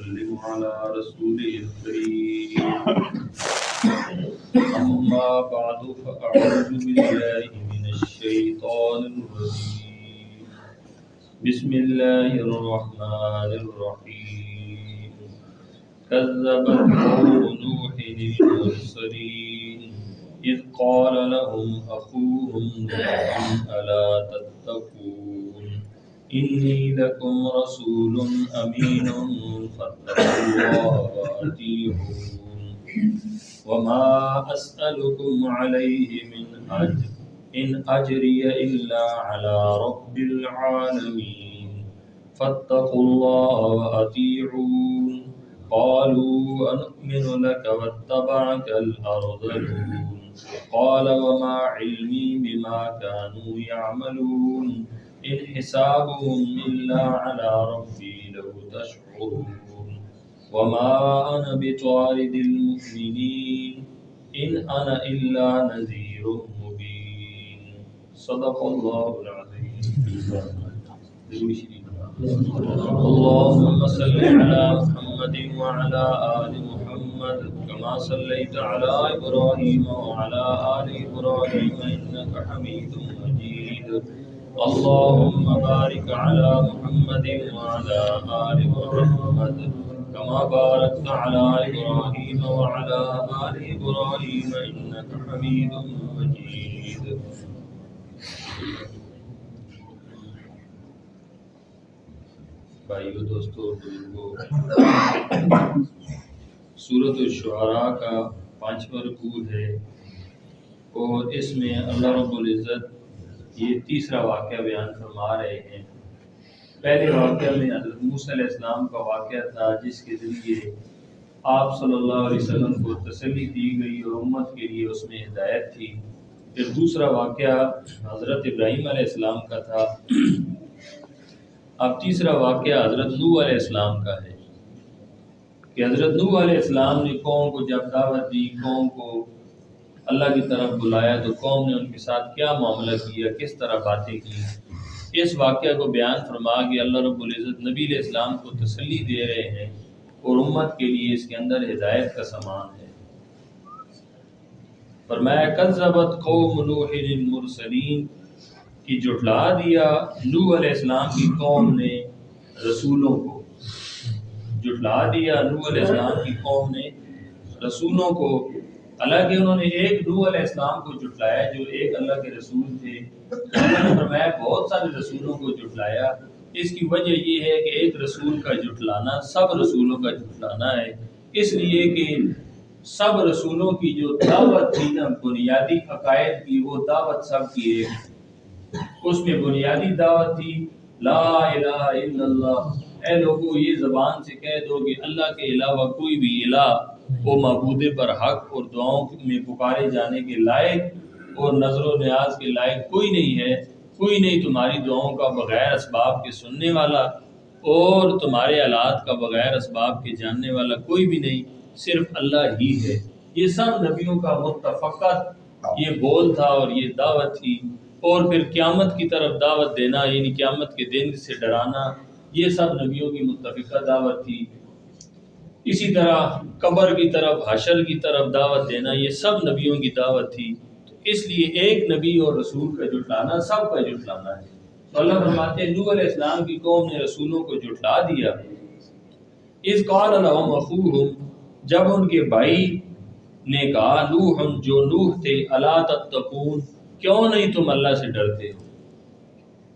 وسلم على رسوله الكريم أما بعد فأعوذ بالله من الشيطان الرجيم بسم الله الرحمن الرحيم كذبت قوم نوح المرسلين إذ قال لهم أخوهم نوح ألا تتقون إني لكم رسول أمين فاتقوا الله وأطيعون وما أسألكم عليه من أجر إن أجري إلا على رب العالمين فاتقوا الله وأطيعون قالوا أنؤمن لك واتبعك الأرذلون قال وما علمي بما كانوا يعملون إن حسابهم إلا على ربي لو تشعرون وما أنا بطارد المؤمنين إن أنا إلا نذير مبين صدق الله العظيم. اللهم صل على محمد وعلى آل محمد كما صليت على إبراهيم وعلى آل إبراهيم إنك حميد مجيد. اللهم بارك على محمد وعلى آل محمد كما باركت على إبراهيم وعلى آل إبراهيم إنك حميد مجيد. بھائیو دوستو بزرگو، سورۃ الشعراء کا 5واں رکوع ہے اور اس میں اللہ رب العزت یہ تیسرا واقعہ بیان فرما رہے ہیں۔ پہلے واقعہ میں حضرت موسیٰ علیہ السلام کا واقعہ تھا جس کے ذریعے آپ صلی اللہ علیہ وسلم کو تسلی دی گئی اور امت کے لیے اس میں ہدایت تھی۔ پھر دوسرا واقعہ حضرت ابراہیم علیہ السلام کا تھا۔ اب تیسرا واقعہ حضرت نوح علیہ السلام کا ہے کہ حضرت نوح علیہ السلام نے قوم کو جب دعوت دی، قوم کو اللہ کی طرف بلایا تو قوم نے ان کے ساتھ کیا معاملہ کیا، کس طرح باتیں کی، اس واقعہ کو بیان فرما کے اللہ رب العزت نبی علیہ السلام کو تسلی دے رہے ہیں اور امت کے لیے اس کے اندر ہدایت کا سامان ہے۔ فرمایا کذبت قوم نوح المرسلین کہ جھٹلا دیا نوح علیہ السلام کی قوم نے رسولوں کو، جھٹلا دیا نوح علیہ السلام کی قوم نے رسولوں کو، حالانکہ انہوں نے ایک نوح علیہ السلام کو جھٹلایا جو ایک اللہ کے رسول تھے۔ اللہ نے فرمایا بہت سارے رسولوں کو جھٹلایا۔ اس کی وجہ یہ ہے کہ ایک رسول کا جھٹلانا سب رسولوں کا جھٹلانا ہے، اس لیے کہ سب رسولوں کی جو دعوت تھی نا بنیادی عقائد کی، وہ دعوت سب کی ایک، اس میں بنیادی دعوت تھی لا الہ الا اللہ، اے لوگو یہ زبان سے کہہ دو کہ اللہ کے علاوہ کوئی بھی الہ وہ معبود پر حق اور دعاؤں میں پکارے جانے کے لائق اور نظر و نیاز کے لائق کوئی نہیں ہے، کوئی نہیں تمہاری دعاؤں کا بغیر اسباب کے سننے والا اور تمہارے حالات کا بغیر اسباب کے جاننے والا کوئی بھی نہیں، صرف اللہ ہی ہے۔ یہ سب نبیوں کا متفقہ یہ بول تھا اور یہ دعوت تھی، اور پھر قیامت کی طرف دعوت دینا یعنی قیامت کے دن سے ڈرانا، یہ سب نبیوں کی متفقہ دعوت تھی۔ اسی طرح قبر کی طرف، حشر کی طرف دعوت دینا، یہ سب نبیوں کی دعوت تھی۔ تو اس لیے ایک نبی اور رسول کا جھٹلانا سب کا جھٹلانا ہے۔ تو اللہ فرماتے ہیں نوح علیہ السلام کی قوم نے رسولوں کو جھٹلا دیا۔ اذ قال لهم اخوهم، جب ان کے بھائی نے کہا، نوح جو نوح تھے، الا تتقون، کیوں نہیں تم اللہ سے ڈرتے ہو؟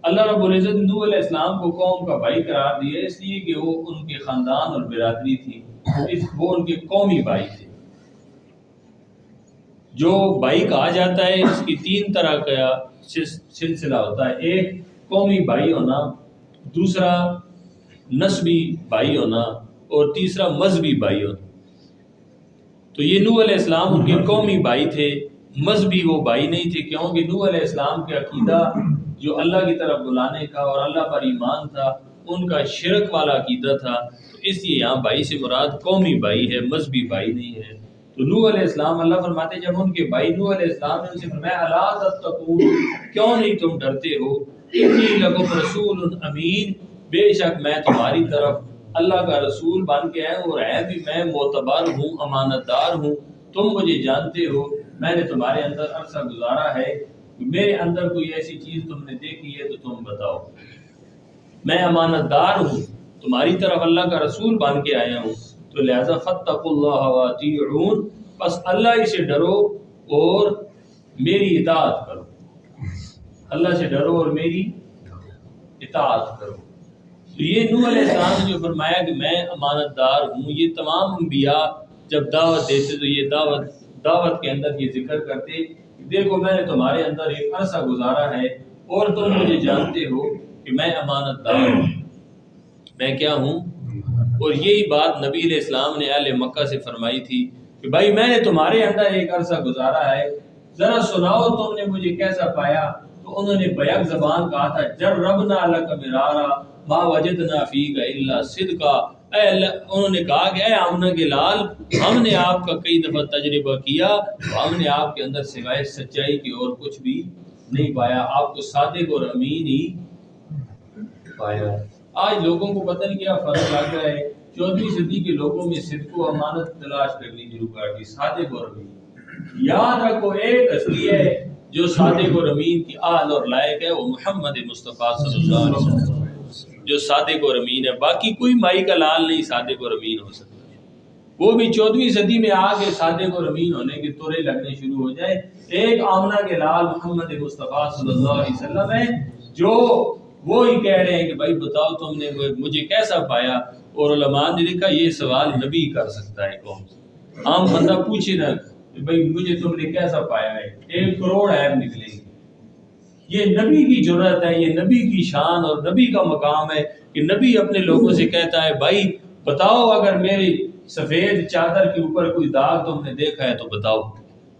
اللہ رب العزت نوح علیہ السلام کو قوم کا بھائی قرار دیا اس لیے کہ وہ ان کے خاندان اور برادری تھی، وہ ان کے قومی بھائی تھے۔ جو بھائی کہا جاتا ہے اس کی 3 طرح کا سلسلہ ہوتا ہے، ایک قومی بھائی ہونا، دوسرا نسبی بھائی ہونا اور تیسرا مذہبی بھائی ہونا۔ تو یہ نوح علیہ السلام ان کے قومی بھائی تھے، مذہبی وہ بھائی نہیں تھے، کیونکہ نوح علیہ السلام کے عقیدہ جو اللہ کی طرف بلانے کا اور اللہ پر ایمان تھا، ان کا شرک والا عقیدہ تھا، تو اس لیے یہاں بھائی سے مراد قومی بھائی ہے، مذہبی بھائی نہیں ہے۔ تو نوح علیہ السلام، اللہ فرماتے جب ان کے بھائی نوح علیہ السلام نے ان سے فرمایا الا تتقون، کیوں نہیں تم ڈرتے ہو، انی لکم رسول امین، بے شک میں تمہاری طرف اللہ کا رسول بن کے آیا ہوں اور ہے بھی میں معتبر ہوں، امانت دار ہوں، تم مجھے جانتے ہو، میں نے تمہارے اندر عرصہ گزارا ہے، میرے اندر کوئی ایسی چیز تم نے دیکھی ہے تو تم بتاؤ، میں امانت دار ہوں، تمہاری طرف اللہ کا رسول بن کے آیا ہوں، تو لہذا فاتقوا اللہ واطیعون، بس اللہ ہی سے ڈرو اور میری اطاعت کرو، اللہ سے ڈرو اور میری اطاعت کرو۔ تو یہ نوح علیہ السلام نے جو فرمایا کہ میں امانت دار ہوں، یہ تمام انبیاء جب دعوت دیتے تو یہ دعوت کے اندر یہ ذکر کرتے کہ دیکھو میں نے تمہارے اندر ایک عرصہ گزارا ہے اور تم مجھے جانتے ہو کہ میں امانت دار ہوں، میں کیا ہوں۔ اور یہی بات نبی علیہ السلام نے اہل مکہ سے فرمائی تھی کہ بھائی میں نے تمہارے اندر ایک عرصہ گزارا ہے، ذرا سناؤ تم نے مجھے کیسا پایا۔ تو انہوں نے بیک زبان کہا تھا جربنا لک مرارا ما وجدنا فیک الا صدقا، اے اللہ، انہوں نے کہا کہ اے آمنہ کے لال، ہم نے آپ کا کئی دفعہ تجربہ کیا، ہم نے آپ کے اندر سوائے سچائی کی اور کچھ بھی نہیں پایا، آپ کو صادق اور امین ہی پایا۔ آج لوگوں کو پتہ نہیں کیا فرق لگ رہا ہے، 14ویں صدی کے لوگوں میں صدق و امانت تلاش کرنی شروع کر دی، صادق اور امین۔ یاد رکھو ایک ہستی ہے جو صادق اور امین کی اہل اور لائق ہے، وہ محمد مصطفیٰ صلی اللہ علیہ وسلم جو صادق اور امین ہے، باقی کوئی مائی کا لال نہیں صادق اور امین ہو سکتا۔ وہ بھی 14ویں صدی میں آ کے صادق اور امین ہونے کے طورے لگنے شروع ہو جائے۔ ایک آمنہ کے لال محمد مصطفیٰ صلی اللہ علیہ وسلم ہے جو وہی کہہ رہے ہیں کہ بھائی بتاؤ تم نے مجھے کیسا پایا، اور علماء نے لکھا یہ سوال نبی کر سکتا ہے قوم سے، عام بندہ پوچھے نہ کہ بھائی مجھے تم نے کیسا پایا ہے، 1 کروڑ عیب نکلیں گے۔ یہ نبی کی جرأت ہے، یہ نبی کی شان اور نبی کا مقام ہے کہ نبی اپنے لوگوں سے کہتا ہے بھائی بتاؤ اگر میری سفید چادر کے اوپر کوئی داغ تم نے دیکھا ہے تو بتاؤ،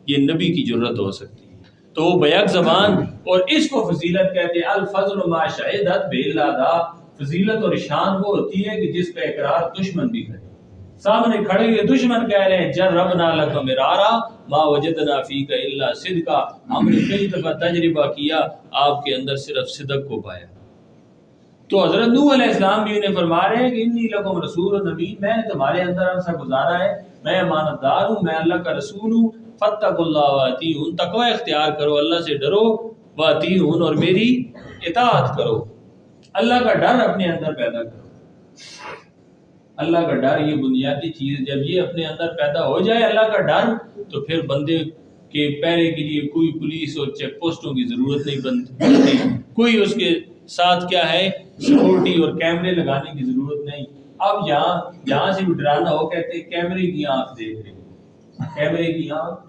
یہ نبی کی جرأت ہو سکتی ہے۔ تو وہ بیک زبان، اور اس کو فضیلت کہتے ہیں، الفضل ما شہدت باللہ، فضیلت اور شان وہ ہوتی ہے کہ جس کا اقرار دشمن بھی کرے۔ سامنے کھڑے ہوئے دشمن کہہ رہے ہیں جربنا لک مرارا ما وجدنا فیک الا صدقا، ہم نے کئی دفعہ تجربہ کیا، آپ کے اندر صرف صدق کو پایا۔ تو حضرت نوح علیہ السلام بھی انہیں فرما رہے ہیں کہ انی لکم رسول نبی، میں نے تمہارے اندر عرصہ گزارا ہے، میں امانت دار ہوں، میں اللہ کا رسول ہوں، فاتقوا اللہ واطیعون، تقوی اختیار کرو، اللہ سے ڈرو، واطیعون، اور میری اطاعت کرو، اللہ کا ڈر اپنے اندر پیدا کرو۔ اللہ کا ڈر یہ بنیادی چیز، جب یہ اپنے اندر پیدا ہو جائے اللہ کا ڈر، تو پھر بندے کے پہرے کے لیے کوئی پولیس اور چیک پوسٹوں کی ضرورت نہیں بنتی، کوئی اس کے ساتھ کیا ہے سیکورٹی اور کیمرے لگانے کی ضرورت نہیں۔ اب جہاں سے بھی ڈرانا ہو کہتے ہیں کیمرے کی آنکھ دیکھ رہے، کیمرے کی آنکھ،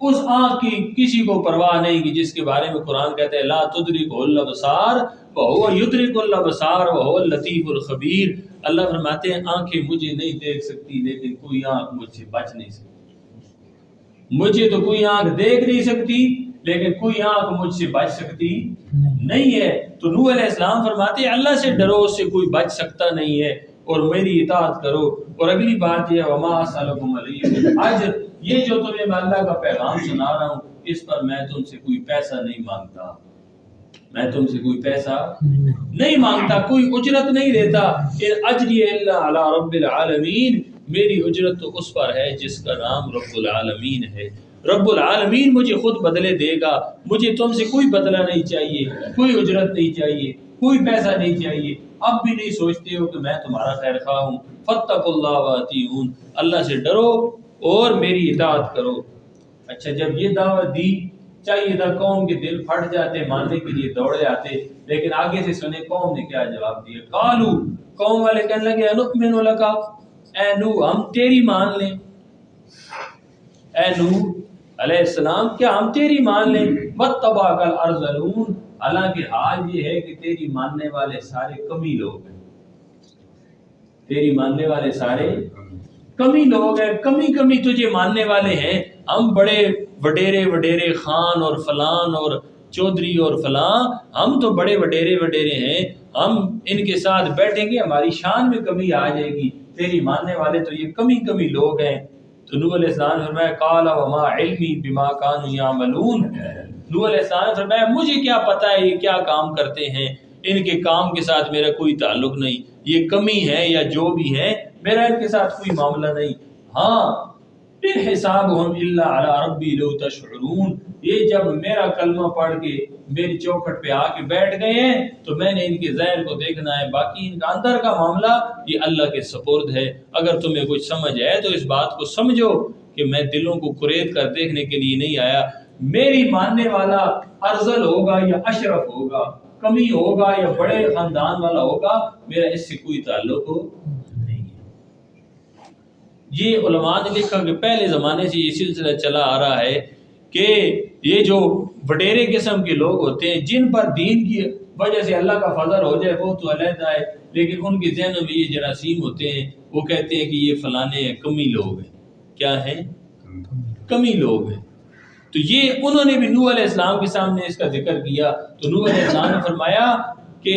اس آنکھ کی کسی کو پرواہ نہیں کہ جس کے بارے میں قرآن کہتے ہیں لا تدرکہ الابصار وہو یدرک الابصار وہو اللطیف الخبیر۔ اللہ فرماتے ہیں آنکھیں مجھے نہیں دیکھ سکتی لیکن کوئی آنکھ مجھ سے بچ نہیں سکتی، مجھے تو کوئی آنکھ دیکھ نہیں سکتی لیکن کوئی آنکھ مجھ سے بچ سکتی نہیں ہے۔ تو نوح علیہ السلام فرماتے ہیں اللہ سے ڈرو، اس سے کوئی بچ سکتا نہیں ہے، اور میری اطاعت کرو۔ اور اگلی بات یہ وما اسألکم علیہ اجر، یہ جو تمہیں میں اللہ کا پیغام سنا رہا ہوں اس پر میں تم سے کوئی پیسہ نہیں مانگتا، میں تم سے کوئی پیسہ نہیں مانگتا، کوئی اجرت نہیں دیتا۔ ان اجری الا علی رب العالمین، میری اجرت تو اس پر ہے جس کا نام رب العالمین ہے۔ رب العالمین مجھے خود بدلے دے گا، مجھے تم سے کوئی بدلہ نہیں چاہیے، کوئی اجرت نہیں چاہیے، کوئی پیسہ نہیں چاہیے۔ اب بھی نہیں سوچتے ہو کہ میں تمہارا خیر خواہ ہوں، فاتقوا اللہ واطیعون، اللہ سے ڈرو اور میری اطاعت کرو۔ اچھا جب یہ دعوت دی چاہیے تھا قوم کے دل پھٹ جاتے، ماننے کے لیے دوڑے آتے، لیکن آگے سے سنے قوم نے کیا جواب دیا۔ قالو، قوم والے کہنے لگے انؤمن لک، اے نوح ہم تیری مان لیں، اے نوح علیہ السلام کیا ہم تیری مان لیں، واتبعک الارذلون، حالانکہ حال یہ ہے کہ تیری ماننے والے سارے کمی لوگ ہیں، تیری ماننے والے سارے کمی لوگ ہیں، کمی تجھے ماننے والے ہیں۔ ہم بڑے وڈیرے خان اور فلان اور چودھری اور فلاں، ہم تو بڑے وڈیرے ہیں، ہم ان کے ساتھ بیٹھیں گے ہماری شان میں کمی آ جائے گی، تیری ماننے والے تو یہ کمی لوگ ہیں۔ تو نوح علیہ السلام نے فرمایا قال وما علمی بما كانوا يعملون، نوح علیہ السلام نے فرمایا مجھے کیا پتہ ہے یہ کیا کام کرتے ہیں، ان کے کام کے ساتھ میرا کوئی تعلق نہیں، یہ کمی ہے یا جو بھی ہے میرا ان کے ساتھ کوئی معاملہ نہیں. ہاں ان حسابهم الا علی ربی لو تشعرون، یہ جب میرا کلمہ پڑھ کے میری چوکھٹ پہ آ کے بیٹھ گئے ہیں تو میں نے ان کے ظاہر کو دیکھنا ہے، باقی ان کا اندر کا معاملہ یہ اللہ کے سپرد ہے. اگر تمہیں کچھ سمجھ ہے تو اس بات کو سمجھو کہ میں دلوں کو قرید کر دیکھنے کے لیے نہیں آیا. میری ماننے والا ارذل ہوگا یا اشرف ہوگا، کمی ہوگا یا بڑے خاندان والا ہوگا، میرا اس سے کوئی تعلق نہیں ہے. یہ علماء نے لکھا کہ پہلے زمانے سے یہ سلسلہ چلا آ رہا ہے کہ یہ جو وڈیرے قسم کے لوگ ہوتے ہیں جن پر دین کی وجہ سے اللہ کا فضل ہو جائے وہ تو علیحدہ ہے، لیکن ان کے ذہنوں میں یہ جراثیم ہوتے ہیں، وہ کہتے ہیں کہ یہ فلانے کمی لوگ ہیں. کیا ہیں؟ کمی لوگ ہیں. تو یہ انہوں نے بھی نوح علیہ السلام کے سامنے اس کا ذکر کیا تو نوح علیہ السلام نے فرمایا کہ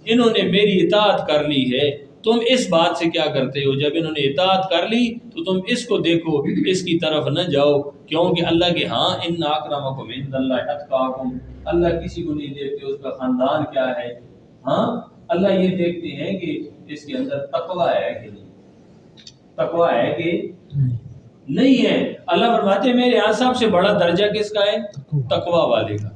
انہوں نے میری اطاعت کر لی ہے، تم اس بات سے کیا کرتے ہو؟ جب انہوں نے اطاعت کر لی تو تم اس کو دیکھو، اس کی طرف نہ جاؤ، کیونکہ اللہ کے ہاں ان اکرمکم عند اللہ اتقاکم، اللہ کسی کو نہیں دیکھتے اس کا خاندان کیا ہے. ہاں اللہ یہ دیکھتے ہیں کہ اس کے اندر تقوی ہے کہ نہیں، تقوی ہے کہ نہیں ہے. اللہ فرماتے ہیں میرے یہاں سب سے بڑا درجہ کس کا ہے؟ تقوی والے کا،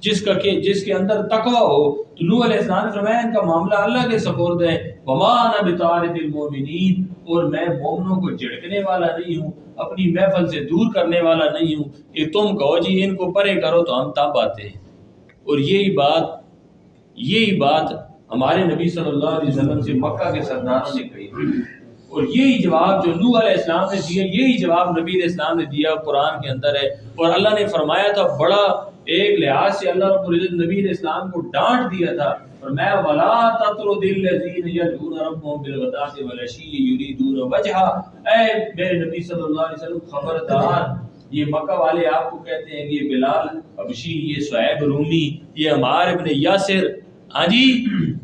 جس کے اندر تقوی ہو. تو نوح علیہ السلام نے فرمایا ان کا معاملہ اللہ کے سپرد ہے. وما انا بطارد المؤمنین، اور میں مومنوں کو جھڑکنے والا نہیں ہوں، اپنی محفل سے دور کرنے والا نہیں ہوں کہ تم کہو جی ان کو پرے کرو تو ہم تب آتے ہیں. اور یہی بات ہمارے نبی صلی اللہ علیہ وسلم سے مکہ کے سرداروں نے کہی، اور یہی جواب جو نوح علیہ السلام نے دیا یہی جواب نبی علیہ السلام نے دیا قرآن کے اندر ہے. اور اللہ نے فرمایا تھا بڑا ایک لحاظ سے اللہ رب العزت نبی علیہ السلام کو ڈانٹ دیا تھا، فرمایا وَلَا تَطْرُدِ الَّذِينَ يَدْعُونَ رَبَّهُمْ بِالْغَدَاةِ وَالْعَشِيِّ يُرِيدُونَ وَجْهَهُ. اے میرے نبی صلی اللہ علیہ وسلم خبردار، یہ مکہ والے آپ کو کہتے ہیں کہ یہ بلال حبشی، یہ صہیب رومی، یہ عمار ابن یاسر، ہاں جی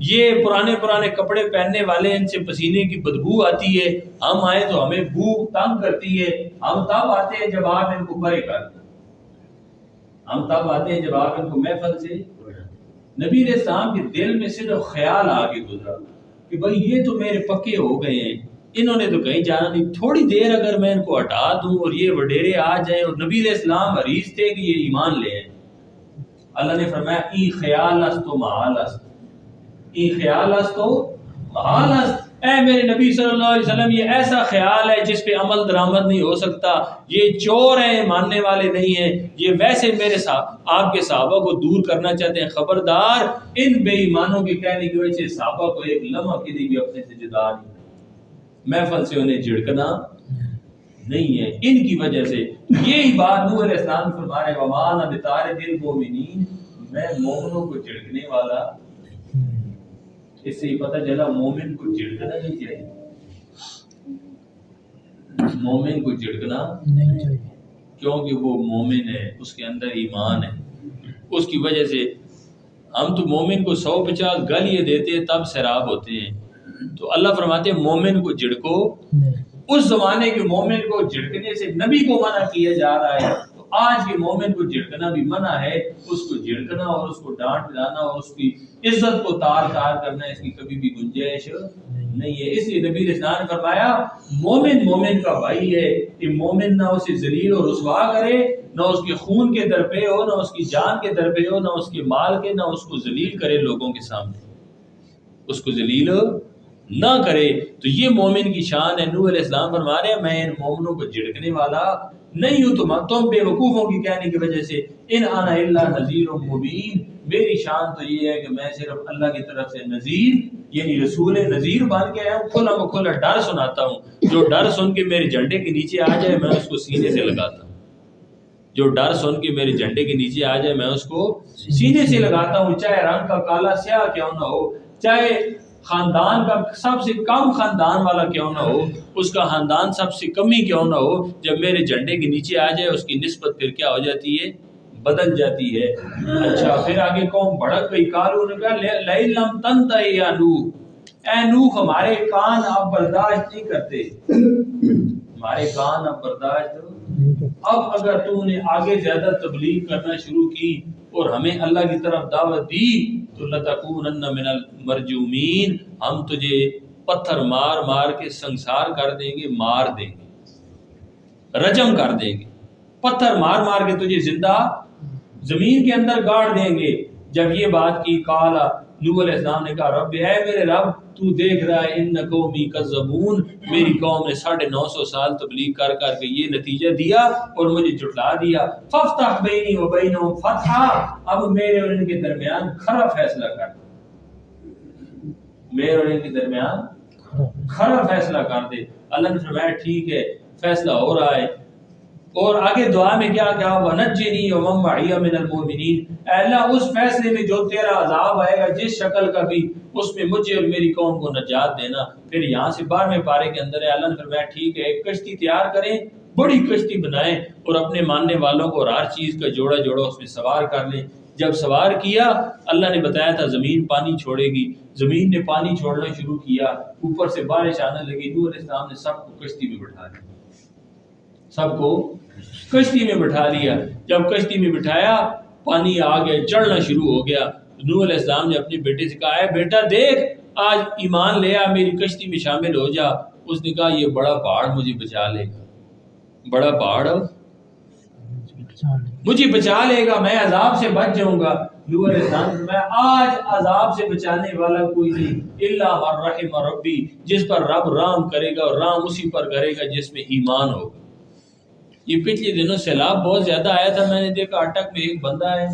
یہ پرانے کپڑے پہننے والے، ان سے پسینے کی بدبو آتی ہے، ہم آئے تو ہمیں بو تنگ کرتی ہے، ہم تب آتے ہیں جب آپ ان کو پرے کرتے، ہم تب آتے ہیں جب آپ ان کو محفل سے. نبی علیہ السلام کے دل میں صرف خیال آگے گزرا کہ بھئی یہ تو میرے پکے ہو گئے ہیں، انہوں نے تو کہیں جانا نہیں، تھوڑی دیر اگر میں ان کو ہٹا دوں اور یہ وڈیرے آ جائیں. اور نبی علیہ السلام حریص تھے کہ یہ ایمان لے آئیں. اللہ نے فرمایا ای خیال است و محال است، ای خیال است و محال است. اے میرے نبی صلی اللہ علیہ وسلم یہ ایسا خیال ہے جس پہ عمل درآمد نہیں ہو سکتا، یہ چور ہیں، ماننے والے نہیں ہیں، یہ ویسے میرے آپ کے صحابہ کو دور کرنا چاہتے ہیں. خبردار ان بے ایمانوں کے کہنے کی وجہ سے صحابہ کو ایک لمحہ کے لیے بھی اپنے سے جدا نہیں، محفل سے انہیں جھڑکنا نہیں ہے ان کی وجہ سے. یہی بات نوح علیہ السلام فرما رہے ہیں وَمَا أَنَا بِطَارِدِ الْمُؤْمِنِينَ، میں مومنوں کو جھڑکنے والا. اس سے ہی پتہ چلا مومن کو جھڑکنا نہیں چاہیے، مومن کو جھڑکنا نہیں چاہیے کیونکہ وہ مومن ہے، اس کے اندر ایمان ہے. اس کی وجہ سے ہم تو مومن کو 150 گالیاں دیتے تب سیراب ہوتے ہیں. تو اللہ فرماتے ہیں مومن کو جھڑکو. اس زمانے کے مومن کو جھڑکنے سے نبی کو منع کیا جا رہا ہے، تو آج کے مومن کو جھڑکنا بھی منع ہے. اس کو جھڑکنا اور اس کو ڈانٹ لانا اور اس کی عزت کو تار کرنا، اس کی کبھی بھی گنجائش نہیں ہے. اس لیے نبی علیہ السلام نے فرمایا مومن کا بھائی ہے کہ مومن نہ اسے ذلیل و رسوا کرے، نہ اس کے خون کے درپے ہو، نہ اس کی جان کے درپے ہو، نہ اس کے مال کے، نہ اس کو ذلیل کرے لوگوں کے سامنے، اس کو ذلیل نہ کرے. تو یہ مومن کی شان ہے. نوح علیہ السلام فرما رہے ہیں میں ان مومنوں کو جھڑکنے والا نہیں ہوں. تم بے وقوفوں کی کہنے کی وجہ سے ان انا الا نذیر مبین، میری شان تو یہ ہے کہ میں صرف اللہ کی طرف سے نذیر یعنی رسول نذیر بن کے آیا ہوں، کھلا ڈر سناتا ہوں. جو ڈر سن کے میرے جھنڈے کے نیچے آ جائے میں اس کو سینے سے لگاتا ہوں، جو ڈر سن کے میرے جھنڈے کے نیچے آ جائے میں اس کو سینے سے لگاتا ہوں، چاہے رنگ کا کالا سیاہ کیوں نہ ہو، چاہے خاندان کا سب سے کم خاندان والا کیوں نہ ہو، اس کا خاندان سب سے کمی کیوں نہ ہو، جب میرے جھنڈے کے نیچے آ جائے اس کی نسبت پھر کیا ہو جاتی ہے؟ بدل جاتی ہے. اچھا پھر آگے قوم بھڑک گئی، قالوا نے کہا لئن لم تنتهِ یا نوح، اے نوح ہمارے کان اب برداشت نہیں کرتے، ہمارے کان اب برداشت اب اگر تو نے آگے زیادہ تبلیغ کرنا شروع کی اور ہمیں اللہ کی طرف دعوت دی تو لتکونن من المرجومین، ہم تجھے پتھر مار مار کے سنسار کر دیں گے، مار دیں گے، رجم کر دیں گے، پتھر مار مار کے تجھے زندہ زمین کے اندر گاڑ دیں گے۔ جب یہ بات کی قال نوح علیہ السلام نے کہا رب اے میرے رب تو دیکھ رہا ہے ان قومی کذبون، میری قوم نے 950 سال تبلیغ کر کر کے یہ نتیجہ دیا اور مجھے جھٹلا دیا، فافتح بینی و بینہم فتحا، اب میرے اور ان کے درمیان کھرا فیصلہ کر، میرے اور ان کے درمیان کھرا فیصلہ کر دے۔ اللہ نے فرمایا ٹھیک ہے، فیصلہ ہو رہا ہے۔ اور آگے دعا میں کیا کہا وَنَجِّنِي وَمَن مَّعِيَ مِنَ الْمُؤْمِنِينَ، اے اللہ اس فیصلے میں جو تیرا عذاب آئے گا جس شکل کا بھی، اس میں مجھے اور میری قوم کو نجات دینا۔ پھر یہاں سے 12ویں پارے کے اندر ہے اللہ نے فرمایا ٹھیک ہے ایک کشتی تیار کریں، بڑی کشتی بنائیں اور اپنے ماننے والوں کو اور ہر چیز کا جوڑا جوڑا اس میں سوار کر لیں۔ جب سوار کیا اللہ نے بتایا تھا زمین پانی چھوڑے گی، زمین نے پانی چھوڑنا شروع کیا، اوپر سے بارش آنے لگی، نوح علیہ السلام نے سب کو کشتی میں بٹھا لیا، سب کو کشتی میں بٹھا لیا۔ جب کشتی میں بٹھایا پانی آ گیا، چڑھنا شروع ہو گیا۔ نوح علیہ السلام نے اپنے بیٹے سے کہا اے بیٹا دیکھ آج ایمان لے آ، میری کشتی میں شامل ہو جا۔ اس نے کہا یہ بڑا پہاڑ مجھے بچا لے گا، بڑا پہاڑ مجھے بچا لے گا، میں عذاب سے بچ جاؤں گا۔ نوح علیہ السلام نے میں آج عذاب سے بچانے والا کوئی نہیں الا من رحم ربی، جس پر رب رحم کرے گا اور رحم اسی پر کرے گا جس میں ایمان ہوگا۔ یہ پچھلے دنوں سیلاب بہت زیادہ آیا تھا، میں نے دیکھا اٹک میں ایک بندہ ہے،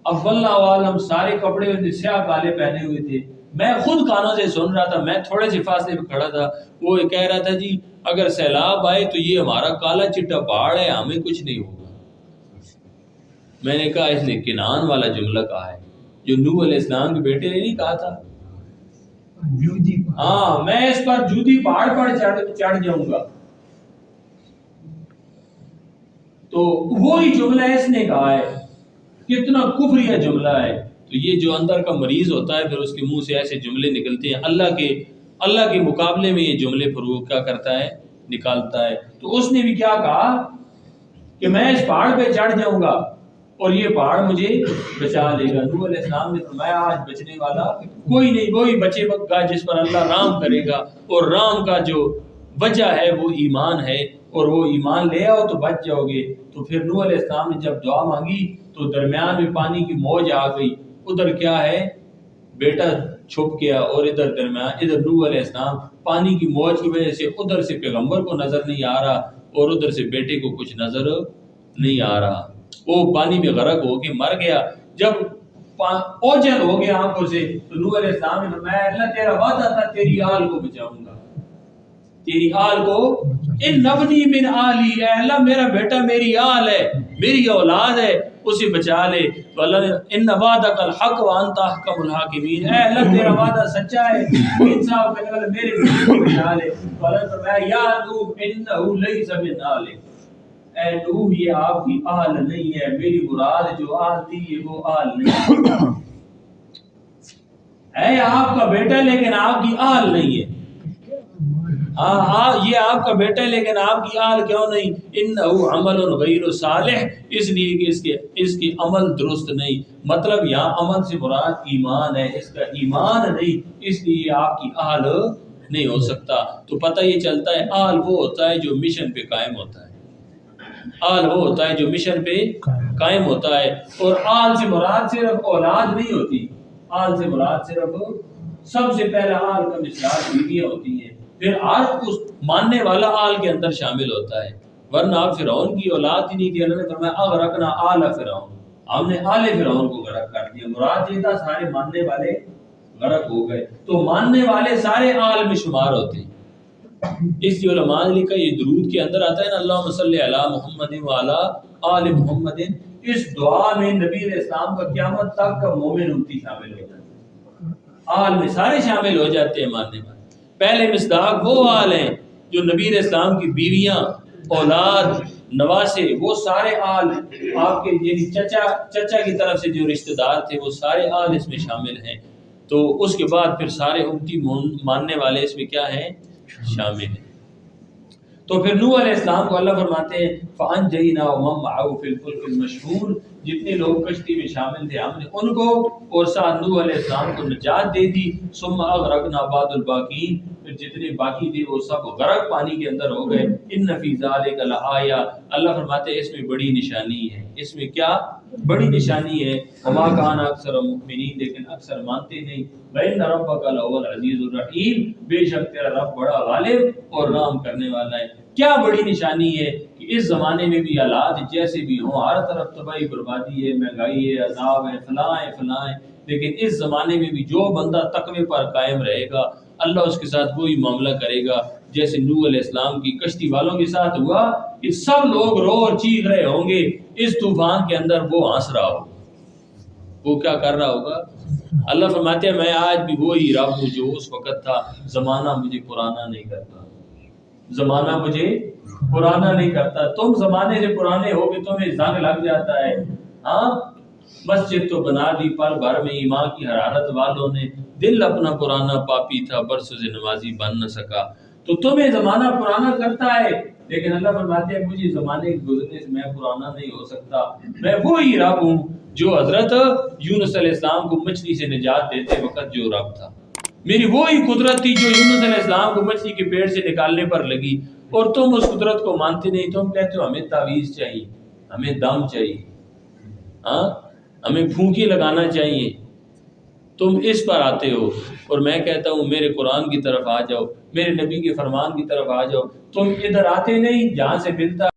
اب واللہ عالم سارے کپڑے سیاہ کالے پہنے ہوئے تھے، میں خود کانوں سے سن رہا تھا، میں تھوڑے سے فاصلے پہ کھڑا تھا، وہ کہہ رہا تھا جی اگر سیلاب آئے تو یہ ہمارا کالا چٹا پہاڑ ہے، ہمیں کچھ نہیں ہوگا۔ میں نے کہا اس نے کنعان والا جملہ کہا ہے جو نوح علیہ السلام کے بیٹے نے نہیں کہا تھا، ہاں میں اس پر جودی پہاڑ پر چڑھ جاؤں گا، تو وہی جملہ اس نے کہا ہے، کتنا کفریہ جملہ ہے۔ تو یہ جو اندر کا مریض ہوتا ہے پھر اس کے منہ سے ایسے جملے نکلتے ہیں، اللہ کے مقابلے میں یہ جملے فروغ کیا کرتا ہے، نکالتا ہے۔ تو اس نے بھی کیا کہا کہ میں اس پہاڑ پہ چڑھ جاؤں گا اور یہ پہاڑ مجھے بچا لے گا۔ نوح علیہ السلام نے فرمایا آج بچنے والا کوئی نہیں، وہی بچے گا جس پر اللہ رحم کرے گا، اور رحم کا جو وجہ ہے وہ ایمان ہے، اور وہ ایمان لے آؤ تو بچ جاؤ گے۔ تو پھر نوح علیہ السلام نے جب دعا مانگی تو درمیان میں پانی کی موج آ گئی، ادھر کیا ہے بیٹا چھپ گیا، اور ادھر نوح علیہ السلام پانی کی موج کی وجہ سے ادھر سے پیغمبر کو نظر نہیں آ رہا اور ادھر سے بیٹے کو کچھ نظر نہیں آ رہا، وہ پانی میں غرق ہو کے مر گیا۔ جب اوجھل ہو گیا آنکھوں سے تو نوح علیہ السلام نے فرمایا اللہ تیرا وعدہ تھا تیری آل کو بچاؤں گا، تیری آل کو، ان نبنی من آلی، اے اللہ میرا بیٹا میری آل ہے، میری اولاد ہے، اسے بچا لے۔ تو اللہ نے ان وعدک الحق وانت احکم الحاکمین، اے اللہ تیرا وعدہ سچا ہے، انصاف کرنے والا میرے بیٹے کو بچا لے۔ تو اللہ نے فرمایا یا نوح انہ لیس من آلک، اے نوح یہ آپ کی آل نہیں ہے، میری مراد جو آل تھی یہ وہ آل نہیں ہے، آپ کا بیٹا لیکن آپ کی آل نہیں ہے، یہ آپ کا بیٹا ہے لیکن آپ کی آل کیوں نہیں، انہو عمل غیر صالح، اس لیے کہ اس کی عمل درست نہیں، مطلب یہاں عمل سے مراد ایمان ہے، اس کا ایمان نہیں، اس لیے آپ کی آل نہیں ہو سکتا۔ تو پتہ یہ چلتا ہے آل وہ ہوتا ہے جو مشن پہ قائم ہوتا ہے، آل وہ ہوتا ہے جو مشن پہ قائم ہوتا ہے، اور آل سے مراد صرف اولاد نہیں ہوتی، آل سے مراد صرف سب سے پہلا آل کا مثال بیویاں ہوتی ہیں، پھر ہر اس ماننے والا آل کے اندر شامل ہوتا ہے، ورنہ آپ فرعون کی اولاد ہی نہیں تھی، اللہ نے فرمایا اغرقنا آل فرعون، ہم نے آل فرعون کو غرق کر دیا، مراد یہ تھا سارے ماننے والے غرق ہو گئے۔ تو ماننے والے سارے آل میں شمار ہوتے ہیں، اس لیے علماء نے لکھا یہ درود کے اندر آتا ہے نا اللہم صلی علی محمد وعلی آل محمد، اس دعا میں نبی علیہ السلام کا قیامت تک کا مومن امتی شامل ہو جاتا ہے، آل میں سارے شامل ہو جاتے ہیں ماننے والے۔ پہلے مصداق وہ آل ہیں جو نبی علیہ السلام کی بیویاں، اولاد، نواسے، وہ سارے آل آپ کے یعنی چچا کی طرف سے جو رشتہ دار تھے وہ سارے آل اس میں شامل ہیں۔ تو اس کے بعد پھر سارے امتی ماننے والے اس میں کیا ہیں، شامل ہیں۔ تو پھر نوح علیہ السلام کو اللہ فرماتے ہیں فَأَنْجَيْنَاهُ وَمَن مَّعَهُ فِي الْفُلْكِ الْمَشْحُونِ، جتنے لوگ کشتی میں شامل تھے ہم نے ان کو اور ساتھ نوح علیہ السلام کو نجات دے دی. ثُمَّ أَغْرَقْنَا بَعْدَ الْبَاقِينَ، پھر جتنے باقی تھے وہ سب غرق پانی کے اندر ہو گئے. إِنَّ فِي ذَلِكَ لَآيَةً، اللہ فرماتے ہیں اس میں بڑی نشانی ہے. اس میں کیا بڑی نشانی ہے؟ وَمَا كَانَ أَكْثَرُهُم مُؤْمِنِينَ، لیکن اکثر مانتے نہیں. وَإِنَّ رَبَّكَ لَهُوَ الْعَزِيزُ الرَّحِيمُ، بے شک تیرا رب بڑا غالب اور رحم کرنے والا ہے. کیا بڑی نشانی ہے کہ اس زمانے میں بھی حالات جیسے بھی ہوں، ہر طرف تباہی بربادی ہے، مہنگائی ہے، عذاب ہے، فلاں ہے فلاں ہے، لیکن اس زمانے میں بھی جو بندہ تقوی پر قائم رہے گا اللہ اس کے ساتھ وہی معاملہ کرے گا جیسے نوح علیہ السلام کی کشتی والوں کے ساتھ ہوا کہ سب لوگ رو اور چیخ رہے ہوں گے. اس طوفان کے اندر وہ ہنس رہا ہوگا. وہ کیا کر رہا ہوگا؟ اللہ فرماتے ہیں میں آج بھی وہی رب ہوں جو اس وقت تھا. زمانہ مجھے پرانا نہیں کرتا، زمانہ مجھے پرانا نہیں کرتا. تم زمانے سے پرانے ہو کہ تمہیں زنگ لگ جاتا ہے. ہاں، مسجد تو بنا دی پل بھر میں ایمان کی حرارت والوں نے، دل اپنا پرانا پاپی تھا برسوں سے نمازی بن نہ سکا. تو تمہیں زمانہ پرانا کرتا ہے، لیکن اللہ فرماتے ہیں مجھے زمانے کے گزرنے سے میں پرانا نہیں ہو سکتا. میں وہی رب ہوں جو حضرت یونس علیہ السلام کو مچھلی سے نجات دیتے وقت جو رب تھا. میری وہی قدرت تھی جو یونس علیہ السلام کو مچھلی کے پیٹ سے نکالنے پر لگی، اور تم اس قدرت کو مانتے نہیں. تم کہتے ہو ہمیں تعویذ چاہیے، ہمیں دم چاہیے، ہاں ہمیں پھونکی لگانا چاہیے. تم اس پر آتے ہو اور میں کہتا ہوں میرے قرآن کی طرف آ جاؤ، میرے نبی کے فرمان کی طرف آ جاؤ. تم ادھر آتے نہیں جہاں سے ملتا